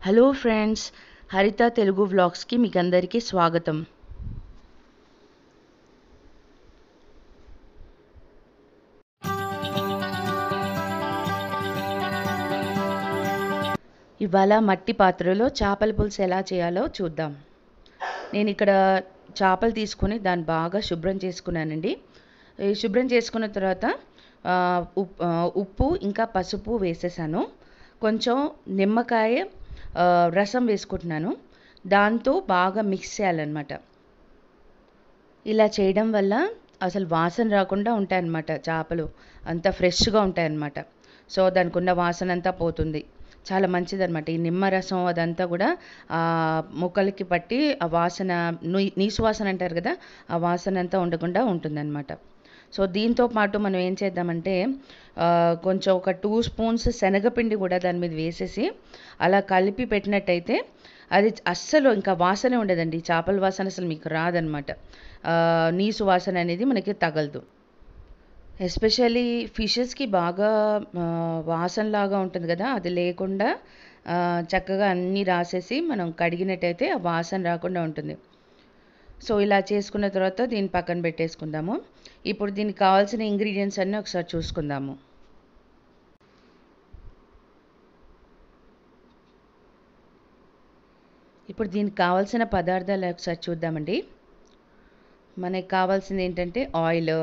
Hello friends, హరిత తెలుగు వ్లాగ్స్కి మీకు అందరికీ స్వాగతం. ఇవాళ మట్టి పాత్రలో చేపల పులుసు ఎలా చేయాలో చూద్దాం. నేను ఇక్కడ చేపలు తీసుకొని దాన్ని బాగా శుభ్రం చేసుకున్నానండి. ఈ శుభ్రం చేసుకున్న తర్వాత ఉప్పు ఇంకా పసుపు వేసేసాను. కొంచెం నిమ్మకాయ రసం వేసుకుంటున్నాను. దాంతో బాగా మిక్స్ చేయాలన్నమాట. ఇలా చేయడం వల్ల అసలు వాసన రాకుండా ఉంటాయన్నమాట. చేపలు అంతా ఫ్రెష్గా ఉంటాయన్నమాట. సో దానికి ఉన్న వాసన అంతా పోతుంది. చాలా మంచిదన్నమాట. ఈ నిమ్మరసం అదంతా కూడా ముక్కలకి పట్టి ఆ వాసన నీసు వాసన అంటారు కదా, ఆ వాసన అంతా ఉండకుండా ఉంటుందన్నమాట. సో దీంతో పాటు మనం ఏం చేద్దామంటే కొంచెం ఒక 2 స్పూన్స్ శనగపిండి కూడా దాని మీద వేసేసి అలా కలిపి పెట్టినట్టయితే అది అస్సలు ఇంకా వాసనే ఉండదండి. చేపల వాసన అసలు మీకు రాదనమాట. నీసు వాసన అనేది మనకి తగలదు. ఎస్పెషల్లీ ఫిషెస్కి బాగా వాసనలాగా ఉంటుంది కదా, అది లేకుండా చక్కగా అన్నీ రాసేసి మనం కడిగినట్టయితే ఆ వాసన రాకుండా ఉంటుంది. సో ఇలా చేసుకున్న తర్వాత దీన్ని పక్కన పెట్టేసుకుందాము. ఇప్పుడు దీనికి కావాల్సిన ఇంగ్రీడియంట్స్ అన్నీ ఒకసారి చూసుకుందాము. ఇప్పుడు దీనికి కావాల్సిన పదార్థాలు ఒకసారి చూద్దామండి. మనకి కావాల్సింది ఏంటంటే ఆయిల్,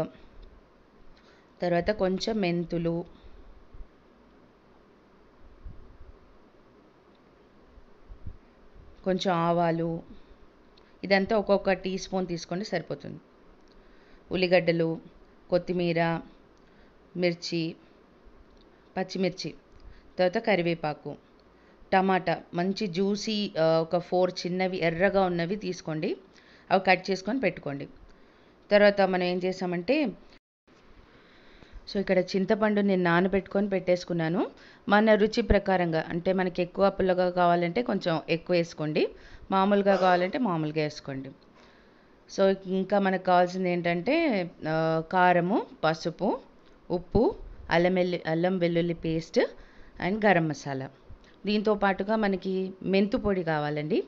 తర్వాత కొంచెం మెంతులు, కొంచెం ఆవాలు, ఇదంతా ఒక్కొక్క టీ స్పూన్ తీసుకోండి సరిపోతుంది. ఉల్లిగడ్డలు, కొత్తిమీర, మిర్చి, పచ్చిమిర్చి, తర్వాత కరివేపాకు, టమాటా మంచి జ్యూసీ ఒక 4 చిన్నవి ఎర్రగా ఉన్నవి తీసుకోండి. అవి కట్ చేసుకొని పెట్టుకోండి. తర్వాత మనం ఏం చేసామంటే ఇక్కడ చింతపండు నేను నానబెట్టుకొని పెట్టేసుకున్నాను. మన రుచి ప్రకారంగా, అంటే మనకి ఎక్కువ పుల్లగా కావాలంటే కొంచెం ఎక్కువ వేసుకోండి, మామూలుగా కావాలంటే మామూలుగా వేసుకోండి. సో ఇంకా మనకు కావాల్సింది ఏంటంటే కారము, పసుపు, ఉప్పు, అల్లం వెల్లుల్లి పేస్ట్ అండ్ గరం మసాలా. దీంతో పాటుగా మనకి మెంతు పొడి కావాలండి.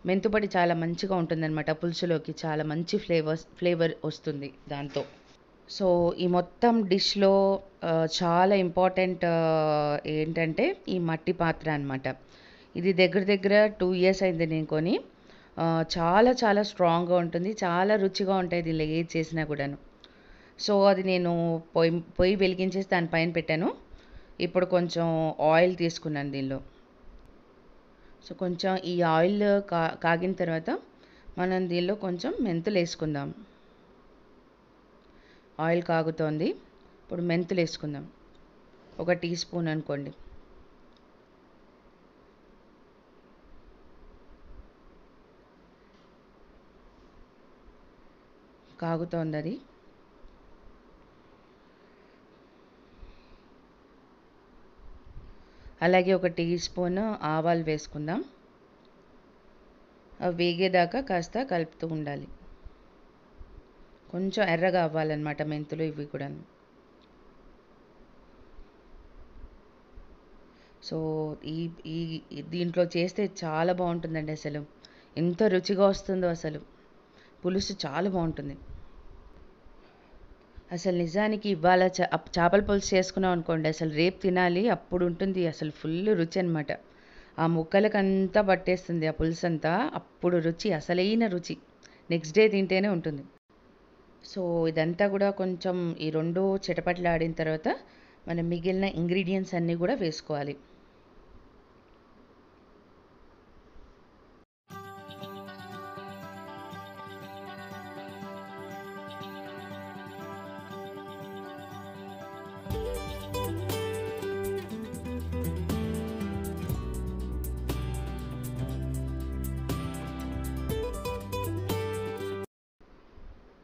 మెంతు పొడి చాలా మంచిగా ఉంటుందన్నమాట. పులుసులోకి చాలా మంచి ఫ్లేవర్ వస్తుంది దాంతో. సో ఈ మొత్తం డిష్లో చాలా ఇంపార్టెంట్ ఏంటంటే ఈ మట్టి పాత్ర అనమాట. ఇది దగ్గర దగ్గర 2 years అయింది నేను కొని. చాలా చాలా స్ట్రాంగ్గా ఉంటుంది, చాలా రుచిగా ఉంటాయి దీనిలో ఏది చేసినా కూడాను. సో అది నేను పొయ్యి వెలిగించేసి దానిపైన పెట్టాను. ఇప్పుడు కొంచెం ఆయిల్ తీసుకున్నాను దీనిలో. సో కొంచెం ఈ ఆయిల్ కాగిన తర్వాత మనం దీనిలో కొంచెం మెంతులు వేసుకుందాం. ఆయిల్ కాగుతోంది, ఇప్పుడు మెంతులు వేసుకుందాం. 1 టీ స్పూన్ అనుకోండి. కాగుతోంది అది. అలాగే 1 టీ స్పూన్ ఆవాలు వేసుకుందాం. అవి వేగేదాకా కాస్త కలుపుతూ ఉండాలి. కొంచెం ఎర్రగా అవ్వాలన్నమాట మెంతులు ఇవి కూడా. సో ఈ ఈ దీంట్లో చేస్తే చాలా బాగుంటుందండి. అసలు ఎంత రుచిగా వస్తుందో, అసలు పులుసు చాలా బాగుంటుంది. అసలు నిజానికి ఇవాళ చేపల పులుసు చేసుకున్నాం అనుకోండి, అసలు రేపు తినాలి అప్పుడు ఉంటుంది. అసలు ఫుల్ రుచి అనమాట. ఆ ముక్కలకంతా పట్టేస్తుంది ఆ పులుసు అంతా. అప్పుడు రుచి, అసలైన రుచి నెక్స్ట్ డే తింటేనే ఉంటుంది. సో ఇదంతా కూడా కొంచెం ఈ 2 చిటపటలాడిన తర్వాత మనం మిగిలిన ఇంగ్రీడియంట్స్ అన్నీ కూడా వేసుకోవాలి.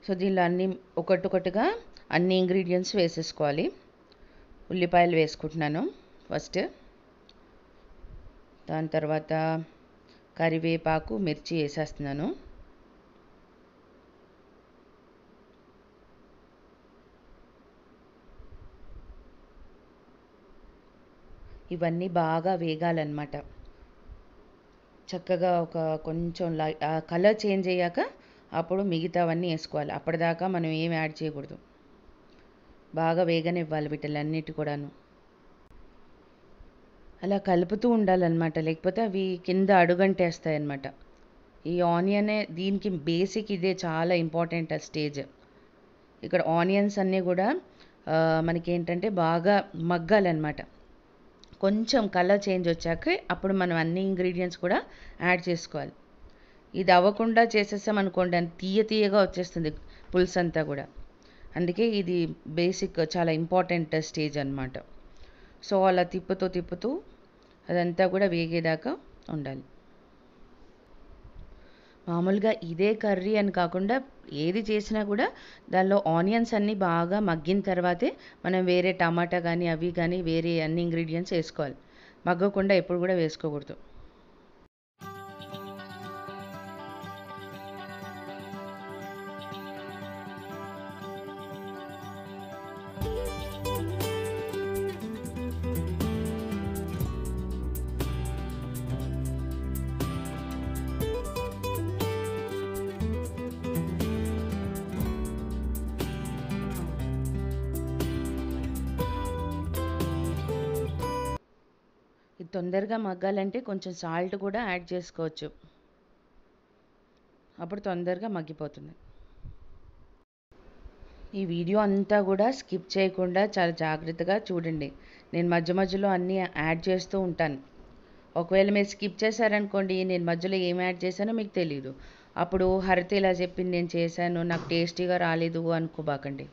సో దీనిలో అన్నీ ఒక్కొక్కటిగా అన్ని ఇంగ్రీడియంట్స్ వేసేసుకోవాలి. ఉల్లిపాయలు వేసుకుంటున్నాను ఫస్ట్. దాని తర్వాత కరివేపాకు, మిర్చి వేసేస్తున్నాను. ఇవన్నీ బాగా వేగాలన్నమాట. చక్కగా ఒక కొంచెం కలర్ చేంజ్ అయ్యాక అప్పుడు మిగతావన్నీ వేసుకోవాలి. అప్పటిదాకా మనం ఏం యాడ్ చేయకూడదు. బాగా వేగనివ్వాలి వీటిలన్నిటి కూడాను. అలా కలుపుతూ ఉండాలన్నమాట. లేకపోతే అవి కింద అడుగంటేస్తాయన్నమాట. ఈ ఆనియనే దీనికి బేసిక్ ఇదే చాలా ఇంపార్టెంట్ స్టేజ్. ఇక్కడ ఆనియన్స్ అన్నీ కూడా మనకేంటంటే బాగా మగ్గాలన్నమాట. కొంచెం కలర్ చేంజ్ వచ్చాక అప్పుడు మనం అన్ని ఇంగ్రీడియంట్స్ కూడా యాడ్ చేసుకోవాలి. ఇది అవ్వకుండా చేసేసామనుకోండి అది తీయగా వచ్చేస్తుంది పులుసు అంతా కూడా. అందుకే ఇది బేసిక్ చాలా ఇంపార్టెంట్ స్టేజ్ అన్నమాట. సో అలా తిప్పుతూ అదంతా కూడా వేగేదాకా ఉండాలి. మామూలుగా ఇదే కర్రీ అని కాకుండా ఏది చేసినా కూడా దానిలో ఆనియన్స్ అన్నీ బాగా మగ్గిన తర్వాతే మనం వేరే టమాటా కానీ అవి కానీ వేరే అన్ని ఇంగ్రీడియంట్స్ వేసుకోవాలి. మగ్గకుండా ఎప్పుడు కూడా వేసుకోకూడదు. ఇది తొందరగా మగ్గాలంటే కొంచెం సాల్ట్ కూడా యాడ్ చేసుకోవచ్చు. అప్పుడు తొందరగా మగ్గిపోతుంది. ఈ వీడియో అంతా కూడా స్కిప్ చేయకుండా చాలా జాగ్రత్తగా చూడండి. నేను మధ్యలో అన్నీ యాడ్ చేస్తూ ఉంటాను. ఒకవేళ మీరు స్కిప్ చేశారనుకోండి, నేను మధ్యలో ఏం యాడ్ చేశానో మీకు తెలీదు. అప్పుడు హరిత ఇలా చెప్పింది నేను చేశాను, నాకు టేస్టీగా రాలేదు అనుకోబాకండి.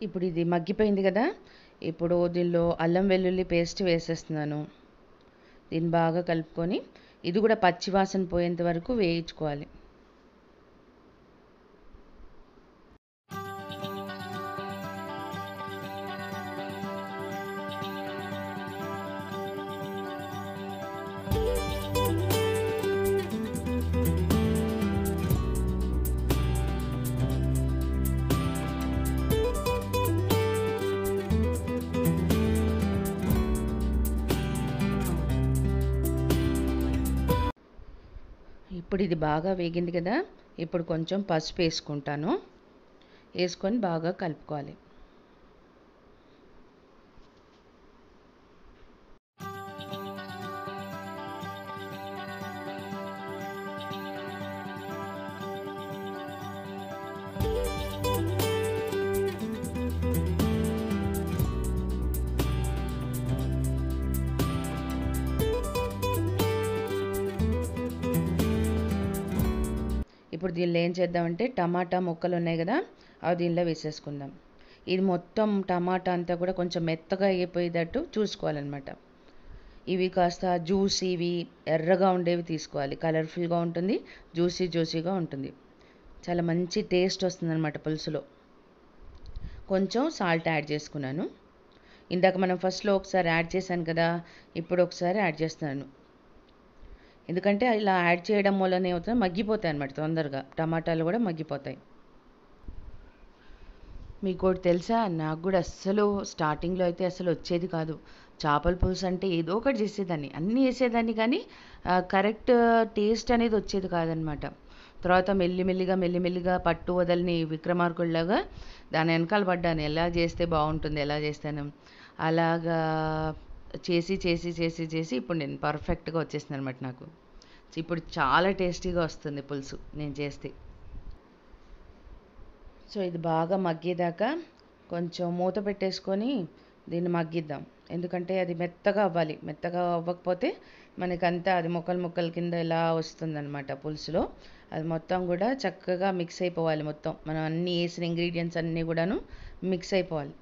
ఇప్పుడు ఇది మగ్గిపోయింది కదా. ఇప్పుడు దీనిలో అల్లం వెల్లుల్లి పేస్ట్ వేసేస్తున్నాను. దీన్ని బాగా కలుపుకొని ఇది కూడా పచ్చి వాసన పోయేంత వరకు వేయించుకోవాలి. ఇప్పుడు ఇది బాగా వేగింది కదా. ఇప్పుడు కొంచెం పసుపు వేసుకుంటాను. వేసుకొని బాగా కలుపుకోవాలి. ఇప్పుడు దీనిలో ఏం చేద్దామంటే టమాటా ముక్కలు ఉన్నాయి కదా, అవి దీనిలో వేసేసుకుందాం. ఇది మొత్తం టమాటా అంతా కూడా కొంచెం మెత్తగా అయిపోయేటట్టు చూసుకోవాలన్నమాట. ఇవి కాస్త జ్యూసీవి ఎర్రగా ఉండేవి తీసుకోవాలి. కలర్ఫుల్గా ఉంటుంది, జ్యూసీగా ఉంటుంది. చాలా మంచి టేస్ట్ వస్తుందన్నమాట పులుసులో. కొంచెం సాల్ట్ యాడ్ చేసుకున్నాను. ఇందాక మనం ఫస్ట్లో ఒకసారి యాడ్ చేశాను కదా, ఇప్పుడు ఒకసారి యాడ్ చేస్తున్నాను. ఎందుకంటే ఇలా యాడ్ చేయడం వల్ల ఏమవుతుంది, మగ్గిపోతాయి అన్నమాట తొందరగా. టమాటాలు కూడా మగ్గిపోతాయి. మీకు ఒకటి తెలుసా, నాకు కూడా అస్సలు స్టార్టింగ్లో అయితే అసలు వచ్చేది కాదు. చేపల పులుసు అంటే ఏదో ఒకటి చేసేదాన్ని, అన్నీ వేసేదాన్ని, కానీ కరెక్ట్ టేస్ట్ అనేది వచ్చేది కాదనమాట. తర్వాత మెల్లిమెల్లిగా పట్టు వదలని విక్రమార్కుల్లాగా దాని వెనకాల పడ్డాను. ఎలా చేస్తే బాగుంటుంది, ఎలా చేస్తాను అలాగా చేసి ఇప్పుడు నేను పర్ఫెక్ట్గా వచ్చేసింది అనమాట నాకు. ఇప్పుడు చాలా టేస్టీగా వస్తుంది పులుసు నేను చేస్తే. సో ఇది బాగా మగ్గేదాకా కొంచెం మూత పెట్టేసుకొని దీన్ని మగ్గిద్దాం. ఎందుకంటే అది మెత్తగా అవ్వాలి. మెత్తగా అవ్వకపోతే మనకంతా అది ముక్కలు కింద ఇలా వస్తుందన్నమాట పులుసులో. అది మొత్తం కూడా చక్కగా మిక్స్ అయిపోవాలి. మొత్తం మనం అన్నీ వేసిన ఇంగ్రీడియంట్స్ అన్నీ కూడాను మిక్స్ అయిపోవాలి.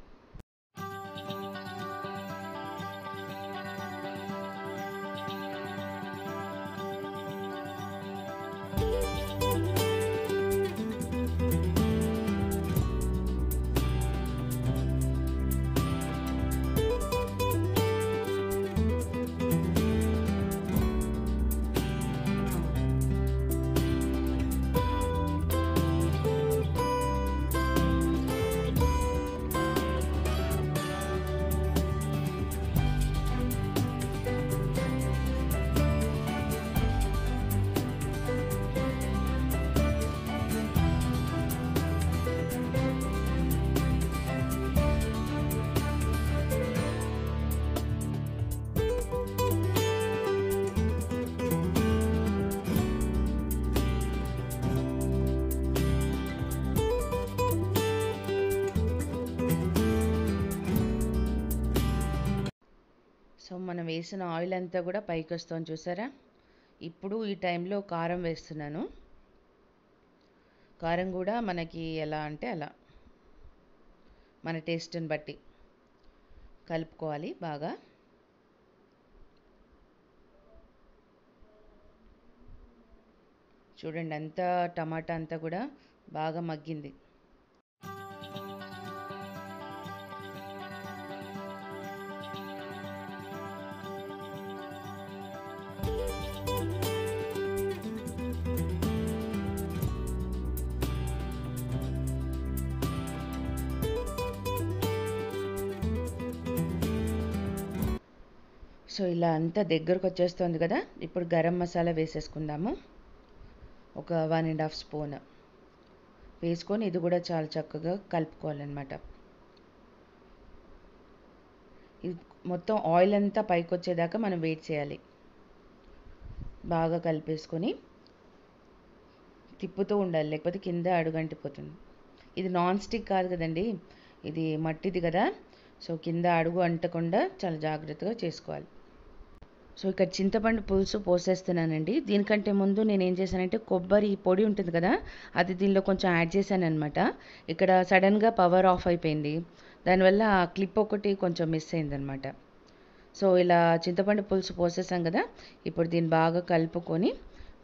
సో మనం వేసిన ఆయిల్ అంతా కూడా పైకి వస్తుంది చూసారా. ఇప్పుడు ఈ టైంలో కారం వేస్తున్నాను. కారం కూడా మనకి ఎలా అంటే అలా మన టేస్ట్ని బట్టి కలుపుకోవాలి బాగా. చూడండి అంతా టమాటా అంతా కూడా బాగా మగ్గింది. సో ఇలా అంతా దగ్గరకు వచ్చేస్తుంది కదా. ఇప్పుడు గరం మసాలా వేసేసుకుందాము. ఒక 1.5 స్పూన్ వేసుకొని ఇది కూడా చాలా చక్కగా కలుపుకోవాలన్నమాట. ఇది మొత్తం ఆయిల్ అంతా పైకి వచ్చేదాకా మనం వెయిట్ చేయాలి. బాగా కలిపేసుకొని తిప్పుతూ ఉండాలి, లేకపోతే కింద అడుగంటిపోతుంది. ఇది నాన్ స్టిక్ కాదు కదండి, ఇది మట్టిది కదా. సో కింద అడుగు అంటకుండా చాలా జాగ్రత్తగా చేసుకోవాలి. సో ఇక్కడ చింతపండు పులుసు పోసేస్తున్నానండి. దీనికంటే ముందు నేను ఏం చేశానంటే కొబ్బరి పొడి ఉంటుంది కదా, అది దీనిలో కొంచెం యాడ్ చేశాను అనమాట. ఇక్కడ సడన్గా పవర్ ఆఫ్ అయిపోయింది, దానివల్ల ఆ క్లిప్ ఒకటి కొంచెం మిస్ అయిందనమాట. సో ఇలా చింతపండు పులుసు పోసేసాం కదా. ఇప్పుడు దీన్ని బాగా కలుపుకొని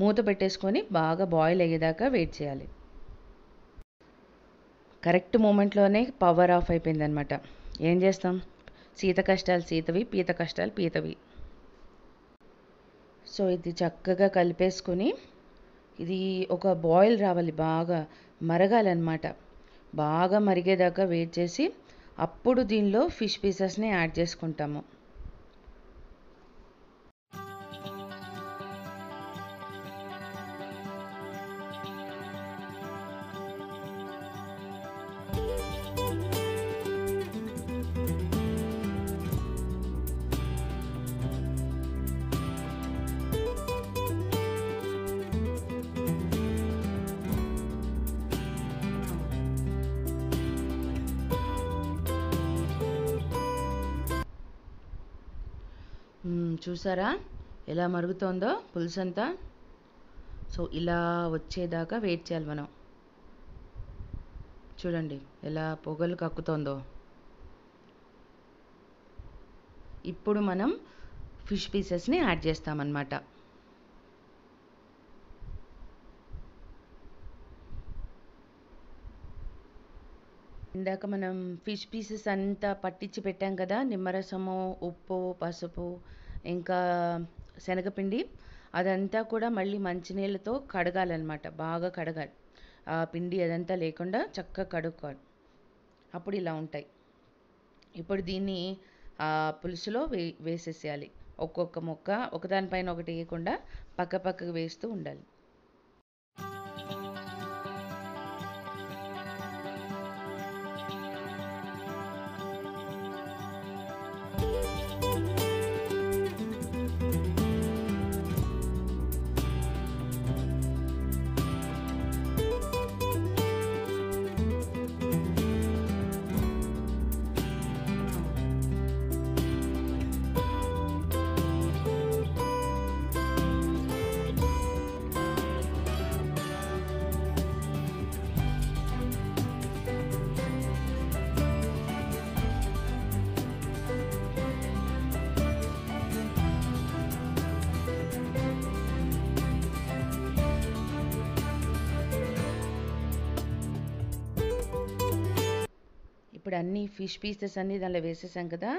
మూత పెట్టేసుకొని బాగా బాయిల్ అయ్యేదాకా వెయిట్ చేయాలి. కరెక్ట్ మూమెంట్లోనే పవర్ ఆఫ్ అయిపోయిందనమాట. ఏం చేస్తాం, సీత కష్టాలు సీతవి, పీత కష్టాలు పీతవి. సో ఇది చక్కగా కలిపేసుకొని ఇది ఒక బాయిల్ రావాలి, బాగా మరగాలన్నమాట. బాగా మరిగేదాకా వెయిట్ చేసి అప్పుడు దీనిలో ఫిష్ పీసెస్ని యాడ్ చేసుకుంటాము. చూసారా ఎలా మరుగుతోందో పులుసు అంతా. సో ఇలా వచ్చేదాకా వెయిట్ చేయాలి మనం. చూడండి ఎలా పొగలు కక్కుతోందో. ఇప్పుడు మనం ఫిష్ పీసెస్ని యాడ్ చేస్తామన్నమాట. ఇందాక మనం ఫిష్ పీసెస్ అంతా పట్టించి పెట్టాం కదా, నిమ్మరసము, ఉప్పు, పసుపు, ఇంకా శనగపిండి, అదంతా కూడా మళ్ళీ మంచినీళ్ళతో కడగాలన్నమాట. బాగా కడగాలి, ఆ పిండి అదంతా లేకుండా చక్కగా కడుక్కోవాలి. అప్పుడు ఇలా ఉంటాయి. ఇప్పుడు దీన్ని పులుసులో వేసేసేయాలి. ఒక్కొక్క ముక్క ఒకదానిపైన ఒకటి వేయకుండా పక్క పక్కకు వేస్తూ ఉండాలి. ఇప్పుడు అన్ని ఫిష్ పీసెస్ అన్నీ దానిలో వేసేసాం కదా.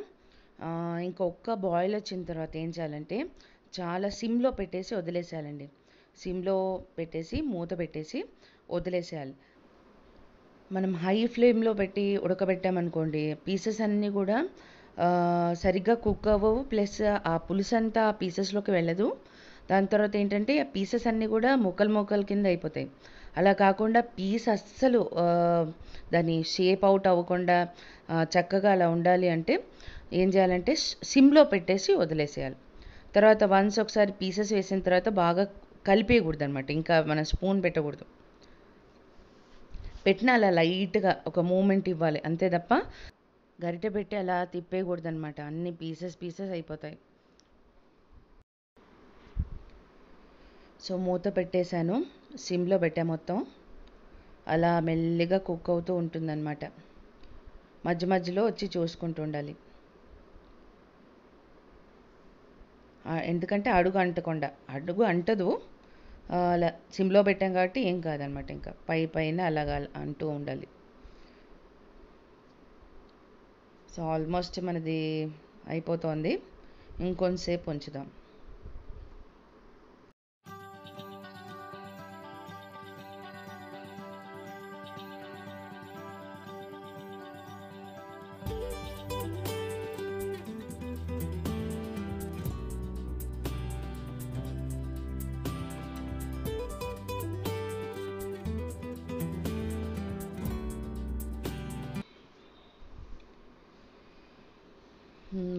ఇంకొక బాయిల్ వచ్చిన తర్వాత ఏం చేయాలంటే చాలా సిమ్లో పెట్టేసి వదిలేసేయాలండి. సిమ్లో పెట్టేసి మూత పెట్టేసి వదిలేసేయాలి. మనం హై ఫ్లేమ్లో పెట్టి ఉడకబెట్టామనుకోండి పీసెస్ అన్నీ కూడా సరిగ్గా కుక్ అవ్వవు. ప్లస్ ఆ పులుసు అంతా ఆ పీసెస్లోకి వెళ్ళదు. దాని తర్వాత ఏంటంటే ఆ పీసెస్ అన్నీ కూడా ముక్కలు ముక్కల కింద అయిపోతాయి. అలా కాకుండా పీస్ అస్సలు దాని షేప్ అవుట్ అవ్వకుండా చక్కగా అలా ఉండాలి అంటే ఏం చేయాలంటే సిమ్లో పెట్టేసి వదిలేసేయాలి. తర్వాత వన్స్ ఒకసారి పీసెస్ వేసిన తర్వాత బాగా కలిపేయకూడదు అనమాట. ఇంకా మనం స్పూన్ పెట్టకూడదు. పెట్టిన అలా లైట్గా ఒక మూమెంట్ ఇవ్వాలి అంతే తప్ప గరిటె పెట్టి అలా తిప్పేయకూడదు అనమాట. అన్ని పీసెస్ పీసెస్ అయిపోతాయి. సో మూత పెట్టేశాను, సిమ్లో పెట్టా మొత్తం. అలా మెల్లిగా కుక్ అవుతూ ఉంటుందన్నమాట. మధ్య మధ్యలో వచ్చి చూసుకుంటూ ఉండాలి, ఎందుకంటే అడుగు అంటకుండా. అడుగు అంటదు, అలా సిమ్లో పెట్టాం కాబట్టి ఏం కాదనమాట. ఇంకా పైన అలాగా అంటూ ఉండాలి. సో ఆల్మోస్ట్ మనది అయిపోతుంది, ఇంకొంతసేపు ఉంచుదాం.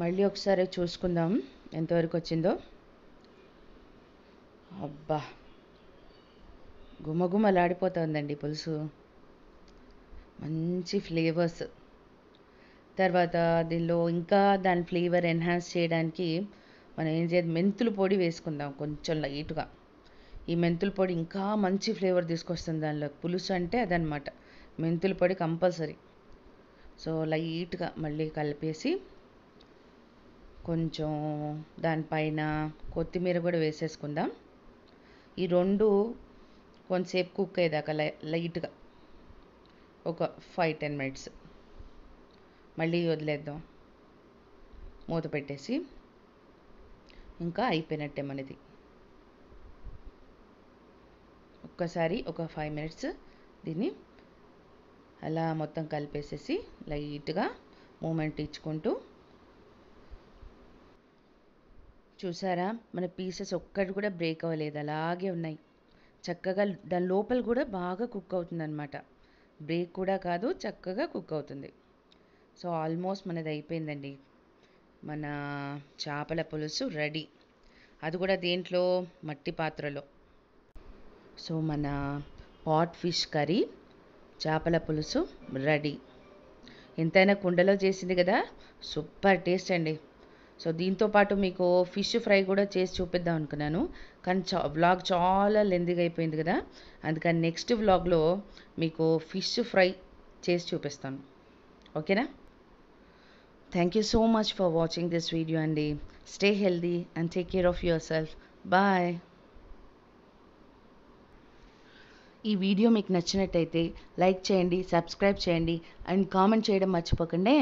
మళ్ళీ ఒకసారి చూసుకుందాం ఎంతవరకు వచ్చిందో. అబ్బా, గుమగుమలాడిపోతుందండి పులుసు. మంచి ఫ్లేవర్స్. తర్వాత దీనిలో ఇంకా దాని ఫ్లేవర్ ఎన్హాన్స్ చేయడానికి మనం ఏం చేయాలి, మెంతుల పొడి వేసుకుందాం కొంచెం లైట్గా. ఈ మెంతుల పొడి ఇంకా మంచి ఫ్లేవర్ తీసుకొస్తుంది దానిలో. పులుసు అంటే అదనమాట, మెంతుల పొడి కంపల్సరీ. సో లైట్గా మళ్ళీ కలిపేసి కొంచెం దానిపైన కొత్తిమీర కూడా వేసేసుకుందాం. ఈ రెండు కొంతసేపు కుక్ అయ్యేదాకా లైట్గా ఒక 5-10 మినిట్స్ మళ్ళీ వదిలేద్దాం మూత పెట్టేసి. ఇంకా అయిపోయినట్టే మనది. ఒక్కసారి ఒక 5 మినిట్స్ దీన్ని అలా మొత్తం కలిపేసేసి లైట్గా మూమెంట్ ఇచ్చుకుంటూ. చూసారా, మన పీసెస్ ఒక్కటి కూడా బ్రేక్ అవ్వలేదు, అలాగే ఉన్నాయి చక్కగా. దాని లోపల కూడా బాగా కుక్ అవుతుందన్నమాట, బ్రేక్ కూడా కాదు, చక్కగా కుక్ అవుతుంది. సో ఆల్మోస్ట్ మనది అయిపోయిందండి, మన చేపల పులుసు రెడీ. అది కూడా దేంట్లో, మట్టి పాత్రలో. సో మన పాట్ ఫిష్ కర్రీ, చేపల పులుసు రెడీ. ఎంతైనా కుండలో చేసింది కదా, సూపర్ టేస్ట్ అండి. సో దీంతో పాటు మీకు ఫిష్ ఫ్రై కూడా చేసి చూపిద్దాం అనుకున్నాను, కానీ వ్లాగ్ చాలా లెందీగా అయిపోయింది కదా. అందుకని నెక్స్ట్ వ్లాగ్లో మీకు ఫిష్ ఫ్రై చేసి చూపిస్తాను. ఓకేనా? Thank you so much for watching this video అండి. Stay healthy and take care of yourself. Bye. ఈ వీడియో మీకు నచ్చినట్టయితే లైక్ చేయండి, సబ్స్క్రైబ్ చేయండి అండ్ కామెంట్ చేయడం మర్చిపోకండి.